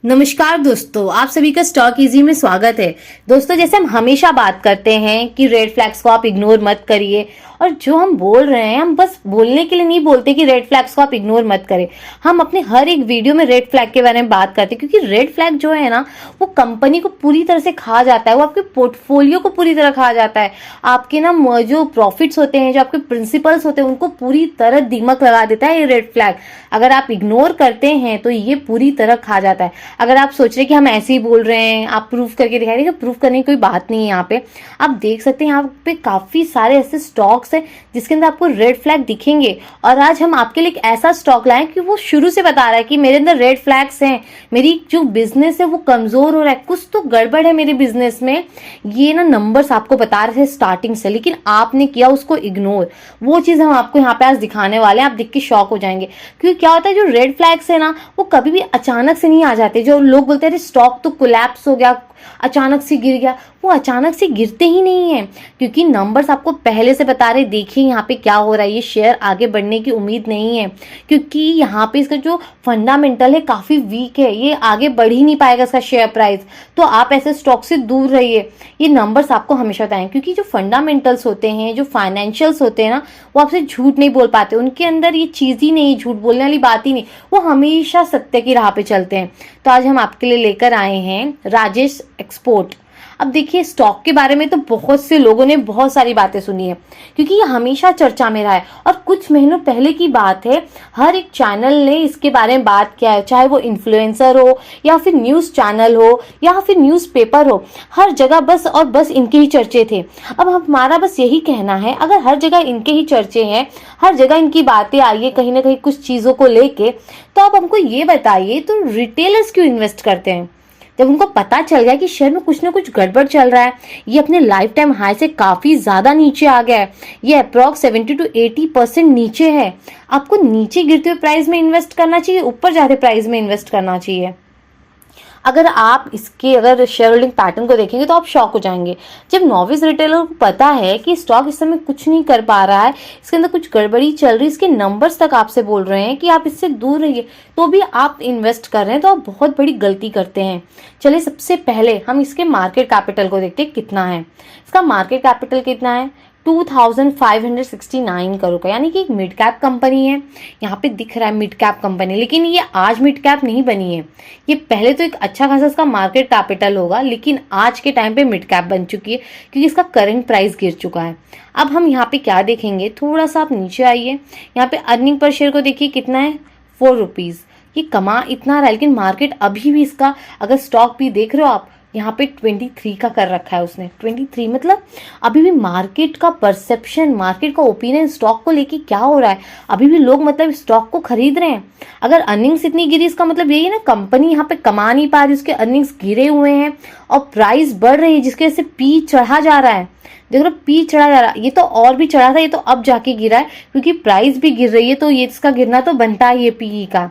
नमस्कार दोस्तों, आप सभी का स्टॉक इजी में स्वागत है। दोस्तों, जैसे हम हमेशा बात करते हैं कि रेड फ्लैग्स को आप इग्नोर मत करिए, और जो हम बोल रहे हैं हम बस बोलने के लिए नहीं बोलते कि रेड फ्लैग्स को आप इग्नोर मत करें। हम अपने हर एक वीडियो में रेड फ्लैग के बारे में बात करते हैं, क्योंकि रेड फ्लैग जो है ना, वो कंपनी को पूरी तरह से खा जाता है, वो आपके पोर्टफोलियो को पूरी तरह खा जाता है। आपके ना जो प्रॉफिट्स होते हैं, जो आपके प्रिंसिपल्स होते हैं, उनको पूरी तरह दीमक लगा देता है ये रेड फ्लैग। अगर आप इग्नोर करते हैं तो ये पूरी तरह खा जाता है। अगर आप सोच रहे हैं कि हम ऐसे ही बोल रहे हैं, आप प्रूफ करके दिखाई देंगे, प्रूफ करने की कोई बात नहीं है। यहाँ पे आप देख सकते हैं, यहाँ पे काफी सारे ऐसे स्टॉक्स हैं जिसके अंदर आपको रेड फ्लैग दिखेंगे। और आज हम आपके लिए एक ऐसा स्टॉक लाए कि वो शुरू से बता रहा है कि मेरे अंदर रेड फ्लैग्स हैं, मेरी जो बिजनेस है वो कमजोर हो रहा है, कुछ तो गड़बड़ है मेरे बिजनेस में। ये ना नंबर्स आपको बता रहे थे स्टार्टिंग से, लेकिन आपने किया उसको इग्नोर। वो चीज हम आपको यहाँ पे आज दिखाने वाले हैं, आप देख के शॉक हो जाएंगे। क्योंकि क्या होता है, जो रेड फ्लैग्स है ना, वो कभी भी अचानक से नहीं आ जाते। जो लोग बोलते हैं स्टॉक तो कोलैप्स हो गया, अचानक से गिर गया, वो अचानक से गिरते ही नहीं है, क्योंकि नंबर्स आपको पहले से बता रहे। देखिए यहाँ पे क्या हो रहा है, ये शेयर आगे बढ़ने की उम्मीद नहीं है, क्योंकि यहाँ पे इसका जो फंडामेंटल है काफी वीक है, ये आगे बढ़ ही नहीं पाएगा इसका शेयर प्राइस। तो आप ऐसे स्टॉक से दूर रहिए। ये नंबर्स आपको हमेशा बताएं, क्योंकि जो फंडामेंटल्स होते हैं, जो फाइनेंशियल्स होते हैं ना, वो आपसे झूठ नहीं बोल पाते। उनके अंदर ये चीज ही नहीं, झूठ बोलने वाली बात ही नहीं, वो हमेशा सत्य की राह पे चलते हैं। तो आज हम आपके लिए लेकर आए हैं राजेश एक्सपोर्ट। अब देखिए, स्टॉक के बारे में तो बहुत से लोगों ने बहुत सारी बातें सुनी है, क्योंकि ये हमेशा चर्चा में रहा है। और कुछ महीनों पहले की बात है, हर एक चैनल ने इसके बारे में बात किया है, चाहे वो इन्फ्लुएंसर हो या फिर न्यूज चैनल हो या फिर न्यूज पेपर हो, हर जगह बस और बस इनके ही चर्चे थे। अब हमारा बस यही कहना है, अगर हर जगह इनके ही चर्चे हैं, हर जगह इनकी बातें आई है कहीं ना कहीं कुछ चीजों को लेके, तो आप हमको ये बताइए, तो रिटेलर्स क्यों इन्वेस्ट करते हैं? जब उनको पता चल गया कि शेयर में कुछ ना कुछ गड़बड़ चल रहा है, ये अपने लाइफ टाइम हाई से काफी ज्यादा नीचे आ गया है, ये अप्रॉक्स 70 to 80% नीचे है। आपको नीचे गिरते हुए प्राइस में इन्वेस्ट करना चाहिए, ऊपर जाते प्राइस में इन्वेस्ट करना चाहिए? अगर आप इसके शेयर होल्डिंग पैटर्न को देखेंगे तो आप शॉक हो जाएंगे। जब नॉविस रिटेलर को पता है कि स्टॉक इस समय कुछ नहीं कर पा रहा है, इसके अंदर कुछ गड़बड़ी चल रही है, इसके नंबर्स तक आपसे बोल रहे हैं कि आप इससे दूर रहिए, तो भी आप इन्वेस्ट कर रहे हैं, तो आप बहुत बड़ी गलती करते हैं। चलिए, सबसे पहले हम इसके मार्केट कैपिटल को देखते हैं कितना है। इसका मार्केट कैपिटल कितना है? 2569 करोड़ का, यानी कि एक मिड कैप कंपनी है। यहाँ पे दिख रहा है मिड कैप कंपनी, लेकिन ये आज मिड कैप नहीं बनी है। ये पहले तो एक अच्छा खासा इसका मार्केट कैपिटल होगा, लेकिन आज के टाइम पे मिड कैप बन चुकी है, क्योंकि इसका करंट प्राइस गिर चुका है। अब हम यहाँ पे क्या देखेंगे, थोड़ा सा आप नीचे आइए, यहाँ पे अर्निंग पर शेयर को देखिए कितना है, 4 रुपीज। ये कमा इतना रहा है, लेकिन मार्केट अभी भी इसका, अगर स्टॉक भी देख रहे हो आप, यहाँ पे 23 का कर रखा है उसने। 23 मतलब अभी भी मार्केट का परसेप्शन, मार्केट का ओपिनियन स्टॉक को लेके क्या हो रहा है, अभी भी लोग मतलब स्टॉक को खरीद रहे हैं। अगर अर्निंग्स इतनी गिरी, इसका मतलब यही है ना, कंपनी यहाँ पे कमा नहीं पा रही, उसके अर्निंग्स गिरे हुए हैं और प्राइस बढ़ रही है, जिसके वजह से पी चढ़ा जा रहा है। देख रहे हो, पी चढ़ा जा रहा है। ये तो और भी चढ़ा था, ये तो अब जाके गिरा है, क्योंकि प्राइस भी गिर रही है, तो ये इसका गिरना तो बनता है ये पीई का।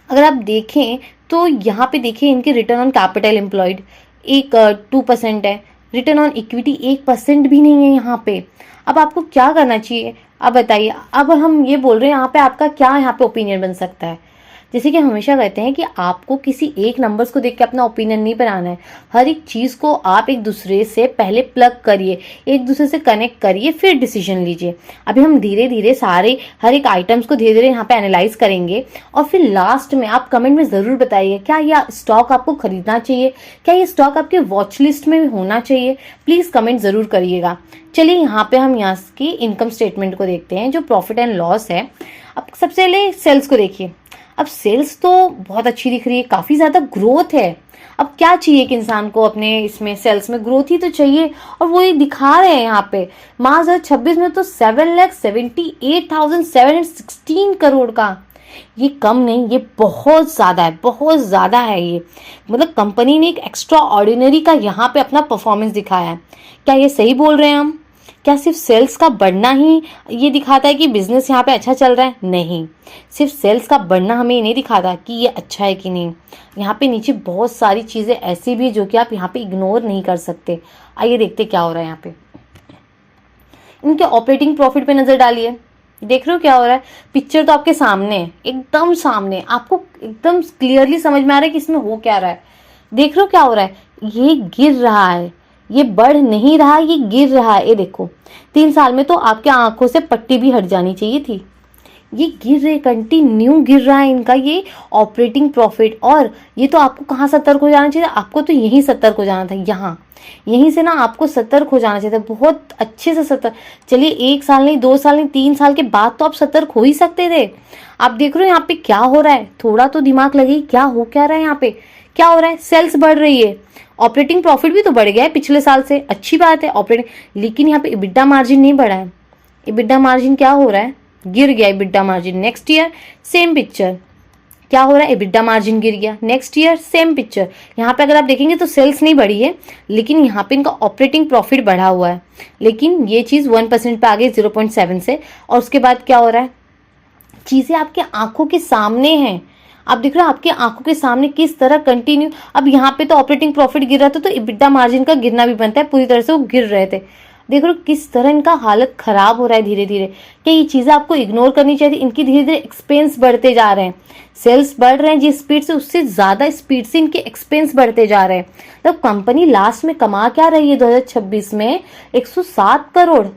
अगर आप देखें तो यहाँ पे देखिए, इनके रिटर्न ऑन कैपिटल एम्प्लॉयड 2% है, रिटर्न ऑन इक्विटी 1% भी नहीं है यहाँ पे। अब आपको क्या करना चाहिए, अब बताइए। अब हम ये बोल रहे हैं, यहाँ पे आपका क्या यहाँ पे ओपिनियन बन सकता है? जैसे कि हमेशा कहते हैं कि आपको किसी एक नंबर्स को देख के अपना ओपिनियन नहीं बनाना है। हर एक चीज को आप एक दूसरे से पहले प्लग करिए, एक दूसरे से कनेक्ट करिए, फिर डिसीजन लीजिए। अभी हम धीरे धीरे सारे हर एक आइटम्स को धीरे धीरे यहाँ पे एनालाइज करेंगे, और फिर लास्ट में आप कमेंट में जरूर बताइए, क्या यह स्टॉक आपको खरीदना चाहिए, क्या ये स्टॉक आपके वॉच लिस्ट में होना चाहिए? प्लीज कमेंट जरूर करिएगा। चलिए, यहाँ पे हम यहाँ की इनकम स्टेटमेंट को देखते हैं, जो प्रॉफिट एंड लॉस है। अब सबसे पहले सेल्स को देखिए। अब सेल्स तो बहुत अच्छी दिख रही है, काफी ज्यादा ग्रोथ है। अब क्या चाहिए कि इंसान को अपने इसमें सेल्स में ग्रोथ ही तो चाहिए, और वो ये दिखा रहे हैं यहाँ पे। मार्च 2026 में तो 7,78,716 करोड़ का। ये कम नहीं, ये बहुत ज्यादा है, बहुत ज्यादा है ये। मतलब कंपनी ने एक एक्स्ट्रा ऑर्डिनरी का यहाँ पे अपना परफॉर्मेंस दिखाया है। क्या ये सही बोल रहे हैं हम? क्या सिर्फ सेल्स का बढ़ना ही ये दिखाता है कि बिजनेस यहाँ पे अच्छा चल रहा है? नहीं, सिर्फ सेल्स का बढ़ना हमें ये नहीं दिखाता कि ये अच्छा है कि नहीं। यहाँ पे नीचे बहुत सारी चीजें ऐसी भी जो कि आप यहाँ पे इग्नोर नहीं कर सकते। आइए देखते क्या हो रहा है यहाँ पे। इनके ऑपरेटिंग प्रॉफिट पे नजर डालिए। देख रहे हो क्या हो रहा है? पिक्चर तो आपके सामने है, एकदम सामने, आपको एकदम क्लियरली समझ में आ रहा है कि इसमें हो क्या रहा है। देख रहे हो क्या हो रहा है? ये गिर रहा है, ये बढ़ नहीं रहा, ये गिर रहा है। ये देखो 3 साल में तो आपके आंखों से पट्टी भी हट जानी चाहिए थी। ये गिर रहे, कंटिन्यू गिर रहा है इनका ये ऑपरेटिंग प्रॉफिट। और ये तो आपको कहाँ सतर्क हो जाना चाहिए? आपको तो यहीं सतर्क हो जाना था, यहाँ यहीं से ना आपको सतर्क हो जाना चाहिए था, बहुत अच्छे से सतर्क। चलिए 1 साल नहीं, 2 साल नहीं, 3 साल के बाद तो आप सतर्क हो ही सकते थे। आप देख रहे हो यहाँ पे क्या हो रहा है? थोड़ा तो दिमाग लगे, क्या हो क्या रहा है यहाँ पे? क्या हो रहा है? सेल्स बढ़ रही है, ऑपरेटिंग प्रॉफिट भी तो बढ़ गया है पिछले साल से, अच्छी बात है ऑपरेटिंग, लेकिन यहाँ पे इबिड्डा मार्जिन नहीं बढ़ा है। इबिड्डा मार्जिन क्या हो रहा है? गिर गया EBITDA margin. Next year same picture, क्या हो रहा है? इबिड्डा मार्जिन गिर गया। Next year same picture. यहाँ पे अगर आप देखेंगे तो सेल्स नहीं बढ़ी है, लेकिन यहाँ पे इनका ऑपरेटिंग प्रॉफिट बढ़ा हुआ है, लेकिन ये चीज 1% पे आ गई 0.7 से। और उसके बाद क्या हो रहा है? चीजें आपके आंखों के सामने हैं, आप देख रहे हो आपकी आंखों के सामने किस तरह कंटिन्यू। अब यहाँ पे तो ऑपरेटिंग प्रॉफिट गिर रहा था, तो इबिड्डा मार्जिन का गिरना भी बनता है, पूरी तरह से वो गिर रहे थे। देख रहे हो किस तरह इनका हालत खराब हो रहा है धीरे धीरे। क्या ये चीजें आपको इग्नोर करनी चाहिए? इनकी धीरे धीरे एक्सपेंस बढ़ते जा रहे हैं, सेल्स बढ़ रहे हैं जिस स्पीड से, उससे ज्यादा स्पीड से इनके एक्सपेंस बढ़ते जा रहे हैं। तो कंपनी लास्ट में कमा क्या रही है 2026 में? 107 करोड़,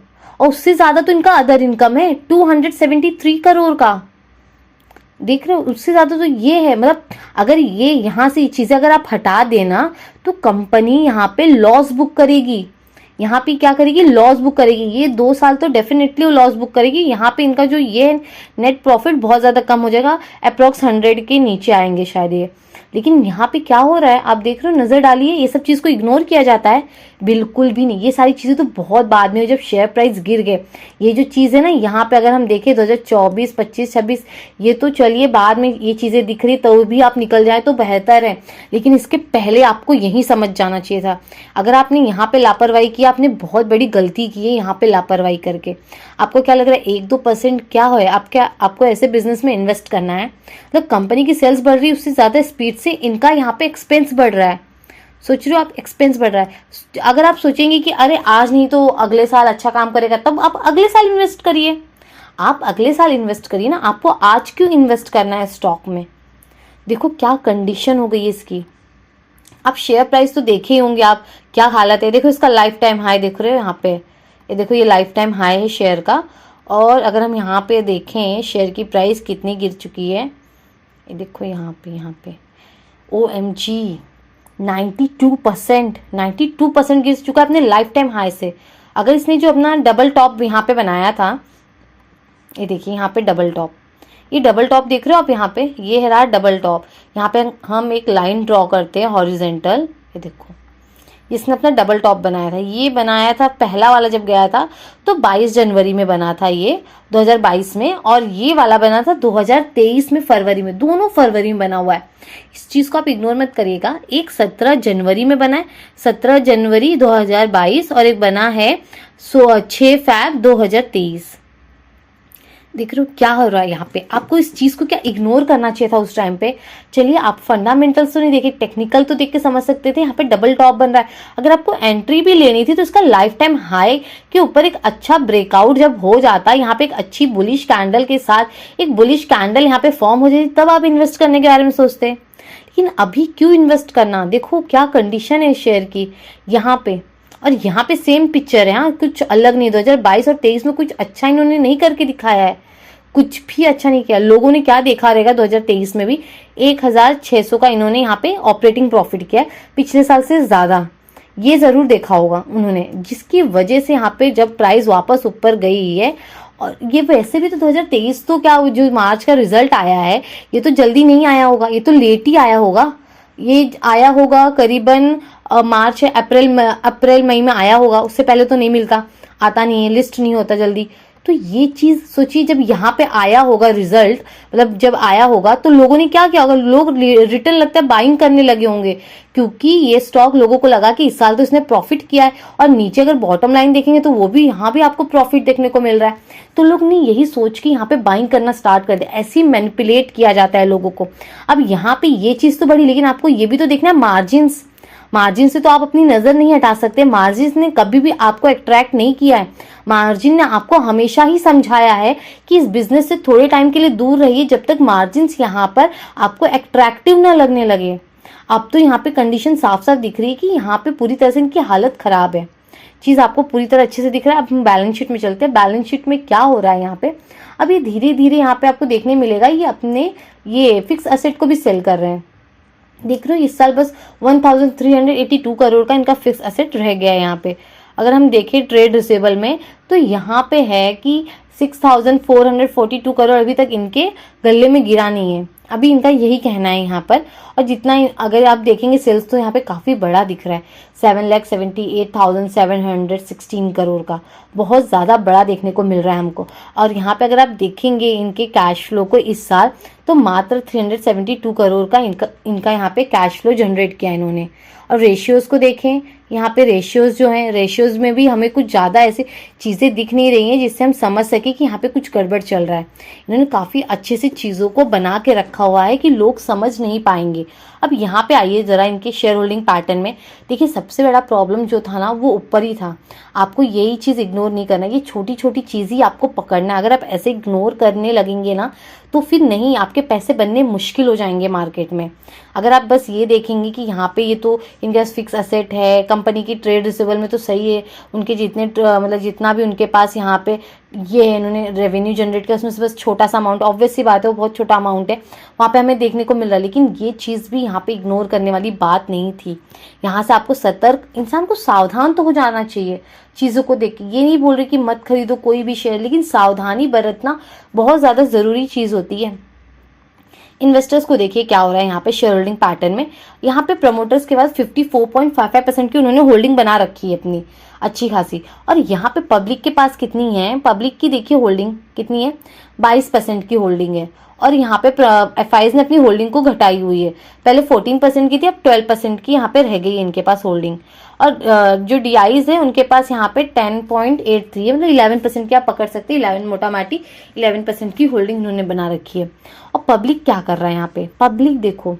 और उससे ज्यादा तो इनका अदर इनकम है 273 करोड़ का। देख रहे हो, उससे ज्यादा तो ये है। मतलब अगर ये यहाँ से चीजें अगर आप हटा देना तो कंपनी यहाँ पे लॉस बुक करेगी। यहाँ पे क्या करेगी? लॉस बुक करेगी। ये 2 साल तो डेफिनेटली वो लॉस बुक करेगी। यहाँ पे इनका जो ये नेट प्रॉफिट बहुत ज्यादा कम हो जाएगा, अप्रोक्स 100 के नीचे आएंगे शायद ये। लेकिन यहाँ पे क्या हो रहा है आप देख रहे हो, नजर डालिए, ये सब चीज को इग्नोर किया जाता है? बिल्कुल भी नहीं। ये सारी चीजें तो बहुत बाद में, जब शेयर प्राइस गिर गए, ये जो चीज है ना, यहाँ पे अगर हम देखें 2024, 25, 26, ये तो चलिए बाद में ये चीजें दिख रही तो भी आप निकल जाए तो बेहतर है, लेकिन इसके पहले आपको यही समझ जाना चाहिए था। अगर आपने यहाँ पे लापरवाही की, आपने बहुत बड़ी गलती की है यहाँ पे लापरवाही करके। आपको क्या लग रहा है 1-2% क्या हो? आपको ऐसे बिजनेस में इन्वेस्ट करना है? मतलब कंपनी की सेल्स बढ़ रही है, उससे ज्यादा स्पीड से इनका यहाँ पे एक्सपेंस बढ़ रहा है। सोच रहे हो आप, एक्सपेंस बढ़ रहा है। अगर आप सोचेंगे कि अरे आज नहीं तो अगले साल अच्छा काम करेगा, तब आप अगले साल इन्वेस्ट करिए। आप अगले साल इन्वेस्ट करिए ना, आपको आज क्यों इन्वेस्ट करना है स्टॉक में? देखो क्या कंडीशन हो गई है इसकी। आप शेयर प्राइस तो देखे ही होंगे आप, क्या हालत है। देखो इसका लाइफ टाइम हाई देख रहे हो यहाँ पे, ये देखो ये लाइफ टाइम हाई है शेयर का। और अगर हम यहाँ पे देखें शेयर की प्राइस कितनी गिर चुकी है, ये देखो यहाँ पे OMG 92% गिर चुका है अपने लाइफ टाइम हाई से। अगर इसने जो अपना डबल टॉप यहाँ पे बनाया था, ये देखिए यहाँ पे डबल टॉप, ये डबल टॉप देख रहे हो आप यहाँ पे, ये है रहा डबल टॉप। यहाँ पे हम एक लाइन ड्रॉ करते हैं हॉरिजेंटल, ये देखो इसने अपना डबल टॉप बनाया था। ये बनाया था पहला वाला जब गया था तो 22 जनवरी में बना था ये 2022 में, और ये वाला बना था 2023 में फरवरी में, दोनों फरवरी में बना हुआ है। इस चीज को आप इग्नोर मत करिएगा। एक 17 जनवरी में बना है, 17 जनवरी 2022, और एक बना है 6 फैब 2023। देख रहे हो क्या हो रहा है यहाँ पे? आपको इस चीज को क्या इग्नोर करना चाहिए था उस टाइम पे? चलिए आप फंडामेंटल्स तो नहीं देखे, टेक्निकल तो देख के समझ सकते थे। यहाँ पे डबल टॉप बन रहा है, अगर आपको एंट्री भी लेनी थी तो इसका लाइफ टाइम हाई के ऊपर एक अच्छा ब्रेकआउट जब हो जाता है, यहाँ पे एक अच्छी बुलिश कैंडल के साथ एक बुलिश कैंडल यहाँ पे फॉर्म हो जाती, तब आप इन्वेस्ट करने के बारे में सोचते। लेकिन अभी क्यों इन्वेस्ट करना? देखो क्या कंडीशन है शेयर की यहाँ पे, और यहाँ पे सेम पिक्चर है। हाँ, कुछ अलग नहीं। 2022 और 23 में कुछ अच्छा इन्होंने नहीं करके दिखाया है, कुछ भी अच्छा नहीं किया। लोगों ने क्या देखा रहेगा 2023 में भी 1600 का इन्होंने यहाँ पे ऑपरेटिंग प्रॉफिट किया है, पिछले साल से ज्यादा, ये जरूर देखा होगा उन्होंने, जिसकी वजह से यहाँ पे जब प्राइस वापस ऊपर गई है। और ये वैसे भी तो 2023 तो क्या, जो मार्च का रिजल्ट आया है ये तो जल्दी नहीं आया होगा, ये तो लेट ही आया होगा। ये आया होगा करीबन मार्च अप्रैल मई में आया होगा, उससे पहले तो नहीं मिलता, आता नहीं है, लिस्ट नहीं होता जल्दी। तो ये चीज सोचिए, जब यहाँ पे आया होगा रिजल्ट, मतलब जब आया होगा तो लोगों ने क्या किया होगा? लोग रिटर्न लगता है बाइंग करने लगे होंगे, क्योंकि ये स्टॉक लोगों को लगा कि इस साल तो इसने प्रॉफिट किया है। और नीचे अगर बॉटम लाइन देखेंगे तो वो भी, यहाँ भी आपको प्रॉफिट देखने को मिल रहा है। तो लोग ने यही सोच के यहाँ पे बाइंग करना स्टार्ट कर दिया। ऐसे ही मैनिपुलेट किया जाता है लोगों को। अब यहाँ पे ये चीज तो बढ़ी, लेकिन आपको ये भी तो देखना है मार्जिन मार्जिन से तो आप अपनी नजर नहीं हटा सकते। मार्जिन ने कभी भी आपको अट्रैक्ट नहीं किया है। मार्जिन ने आपको हमेशा ही समझाया है कि इस बिजनेस से थोड़े टाइम के लिए दूर रहिए, जब तक मार्जिन यहाँ पर आपको अट्रैक्टिव ना लगने लगे। अब तो यहाँ पे कंडीशन साफ साफ दिख रही है कि यहाँ पे पूरी तरह से इनकी हालत खराब है। चीज आपको पूरी तरह अच्छे से दिख रहा है। अब हम बैलेंस शीट में चलते हैं। बैलेंस शीट में क्या हो रहा है यहाँ पे, अब ये धीरे धीरे यहाँ पे आपको देखने मिलेगा ये अपने ये फिक्स एसेट को भी सेल कर रहे हैं। देख रहे हो इस साल बस 1382 करोड़ का इनका फिक्स एसेट रह गया है यहाँ पे। अगर हम देखें ट्रेड रिसीवेबल में तो यहाँ पे है कि 6442 करोड़ अभी तक इनके गले में गिरा नहीं है, अभी इनका यही कहना है यहाँ पर। और जितना अगर आप देखेंगे सेल्स तो यहाँ पे काफी बड़ा दिख रहा है, 7,78,716 करोड़ का, बहुत ज्यादा बड़ा देखने को मिल रहा है हमको। और यहाँ पे अगर आप देखेंगे इनके कैश फ्लो को इस साल तो मात्र 372 करोड़ का इनका यहाँ पे कैश फ्लो जनरेट किया इन्होंने। और रेशियोज को देखें, यहाँ पे रेशियोज जो हैं, रेशियोज में भी हमें कुछ ज़्यादा ऐसी चीज़ें दिख नहीं रही हैं जिससे हम समझ सके कि यहाँ पे कुछ गड़बड़ चल रहा है। इन्होंने काफ़ी अच्छे से चीज़ों को बना के रखा हुआ है कि लोग समझ नहीं पाएंगे। अब यहाँ पे आइए ज़रा इनके शेयर होल्डिंग पैटर्न में देखिए, सबसे बड़ा प्रॉब्लम जो था ना वो ऊपर ही था। आपको यही चीज़ इग्नोर नहीं करना, ये छोटी छोटी चीज़ ही आपको पकड़ना है। अगर आप ऐसे इग्नोर करने लगेंगे ना तो फिर नहीं, आपके पैसे बनने मुश्किल हो जाएंगे मार्केट में। अगर आप बस ये देखेंगे कि यहाँ पे ये तो इनका फिक्स एसेट है, कंपनी की ट्रेड रिसीवेबल में तो सही है, उनके जितने मतलब जितना भी उनके पास यहाँ पे ये है इन्होंने रेवेन्यू जनरेट किया उसमें से बस छोटा सा अमाउंट, ऑब्वियस सी बात है वो बहुत छोटा अमाउंट है वहाँ पे हमें देखने को मिल रहा है। लेकिन ये चीज़ भी यहाँ पे इग्नोर करने वाली बात नहीं थी। यहाँ से आपको सतर्क, इंसान को सावधान तो हो जाना चाहिए चीज़ों को देख के। ये नहीं बोल रही कि मत खरीदो कोई भी शेयर, लेकिन सावधानी बरतना बहुत ज़्यादा ज़रूरी चीज़ होती है। इन्वेस्टर्स को देखिए क्या हो रहा है यहाँ पे शेयर होल्डिंग पैटर्न में। यहाँ पे प्रमोटर्स के पास 54.55% की उन्होंने होल्डिंग बना रखी है अपनी अच्छी खासी। और यहाँ पे पब्लिक के पास कितनी है, पब्लिक की देखिए होल्डिंग कितनी है, 22% की होल्डिंग है। और यहाँ पे एफआईज ने अपनी होल्डिंग को घटाई हुई है, पहले 14% की थी, अब 12% की यहाँ पे रह गई है इनके पास होल्डिंग। और जो डीआईज है उनके पास यहाँ पे 10.83 है, मतलब 11% की आप पकड़ सकते हैं, 11 मोटा माटी 11% की होल्डिंग उन्होंने बना रखी है। और पब्लिक क्या कर रहा है यहाँ पे, पब्लिक देखो,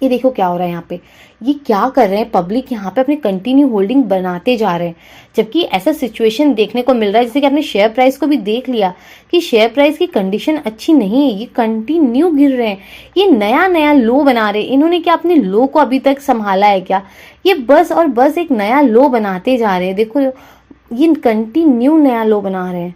ये देखो क्या हो रहा है यहाँ पे, ये क्या कर रहे हैं पब्लिक, यहाँ पे अपनी कंटिन्यू होल्डिंग बनाते जा रहे हैं। जबकि ऐसा सिचुएशन देखने को मिल रहा है जैसे कि आपने शेयर प्राइस को भी देख लिया कि शेयर प्राइस की कंडीशन अच्छी नहीं है, ये कंटिन्यू गिर रहे हैं, ये नया नया लो बना रहे हैं। इन्होंने क्या अपने लो को अभी तक संभाला है क्या, ये बस और बस एक नया लो बनाते जा रहे हैं। देखो ये कंटिन्यू नया लो बना रहे हैं।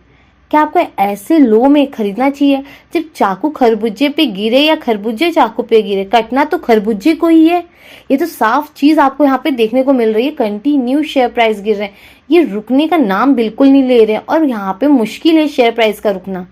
क्या आपको ऐसे लो में खरीदना चाहिए जब चाकू खरबूजे पे गिरे या खरबूजे चाकू पे गिरे, कटना तो खरबूजे को ही है। ये तो साफ चीज आपको यहाँ पे देखने को मिल रही है, कंटिन्यू शेयर प्राइस गिर रहे हैं, ये रुकने का नाम बिल्कुल नहीं ले रहे हैं। और यहाँ पे मुश्किल है शेयर प्राइस का रुकना,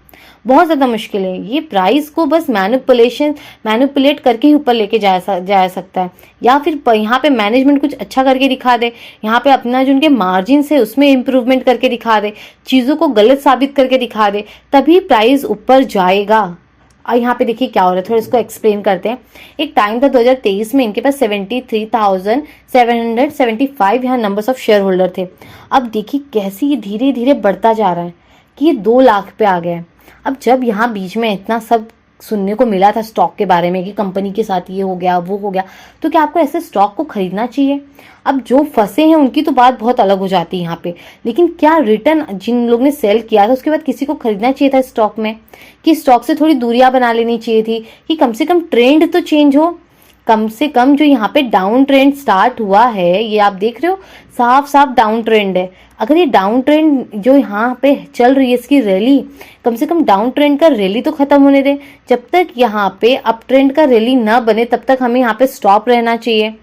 बहुत ज्यादा मुश्किल है। ये प्राइस को बस मैनिपुलेट करके ही ऊपर लेके जा सकता है, या फिर यहाँ पे मैनेजमेंट कुछ अच्छा करके दिखा दे, यहाँ पे अपना जो उनके मार्जिन है उसमें इंप्रूवमेंट करके दिखा दे, चीजों को गलत साबित करके दिखा दे, तभी प्राइस ऊपर जाएगा। और यहाँ पे देखिए क्या हो रहा है, थोड़ा इसको एक्सप्लेन करते हैं। एक टाइम था 2023 में इनके पास 73,775 यहाँ नंबर्स ऑफ शेयर होल्डर थे। अब देखिए कैसे ये धीरे धीरे बढ़ता जा रहा है कि ये 2 लाख पे आ गया है। अब जब यहाँ बीच में इतना सब सुनने को मिला था स्टॉक के बारे में कि कंपनी के साथ ये हो गया वो हो गया, तो क्या आपको ऐसे स्टॉक को खरीदना चाहिए? अब जो फंसे हैं उनकी तो बात बहुत अलग हो जाती है यहाँ पे, लेकिन क्या रिटर्न जिन लोग ने सेल किया था उसके बाद किसी को खरीदना चाहिए था स्टॉक में, कि स्टॉक से थोड़ी दूरियां बना लेनी चाहिए थी, कि कम से कम ट्रेंड तो चेंज हो, कम से कम जो यहाँ पे डाउन ट्रेंड स्टार्ट हुआ है, ये आप देख रहे हो साफ साफ डाउन ट्रेंड है। अगर ये डाउन ट्रेंड जो यहाँ पे चल रही है इसकी रैली, कम से कम डाउन ट्रेंड का रैली तो खत्म होने दे। जब तक यहाँ पे अप ट्रेंड का रैली ना बने तब तक हमें यहाँ पे स्टॉप रहना चाहिए,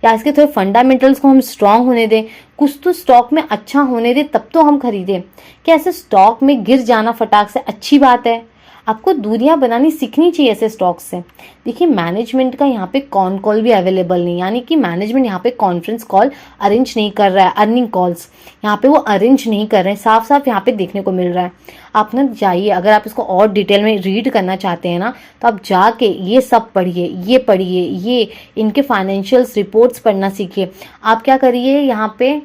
या इसके थोड़े फंडामेंटल्स को हम स्ट्रांग होने दें, कुछ तो स्टॉक में अच्छा होने दें तब तो हम खरीदें। क्या ऐसे स्टॉक में गिर जाना फटाक से अच्छी बात है? आपको दूरियां बनानी सीखनी चाहिए ऐसे स्टॉक से। देखिए मैनेजमेंट का यहाँ पे कॉन कॉल भी अवेलेबल नहीं, यानी कि मैनेजमेंट यहाँ पे कॉन्फ्रेंस कॉल अरेंज नहीं कर रहा है, अर्निंग कॉल्स यहाँ पे वो अरेंज नहीं कर रहे हैं, साफ साफ यहाँ पे देखने को मिल रहा है। आप ना जाइए, अगर आप इसको और डिटेल में रीड करना चाहते हैं ना तो आप जाके ये सब पढ़िए, ये पढ़िए, ये इनके फाइनेंशियल्स रिपोर्ट्स पढ़ना सीखिए। आप क्या करिए, यहाँ पे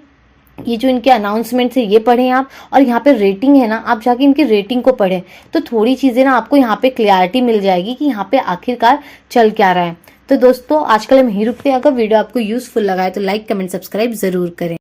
ये जो इनके अनाउंसमेंट है ये पढ़ें आप, और यहाँ पे रेटिंग है ना आप जाके इनकी रेटिंग को पढ़ें, तो थोड़ी चीज़ें ना आपको यहाँ पे क्लैरिटी मिल जाएगी कि यहाँ पे आखिरकार चल क्या रहा है। तो तो दोस्तों आज के लिए हम यहीं रुकते हैं। अगर वीडियो आपको यूजफुल लगा है तो लाइक कमेंट सब्सक्राइब जरूर करें।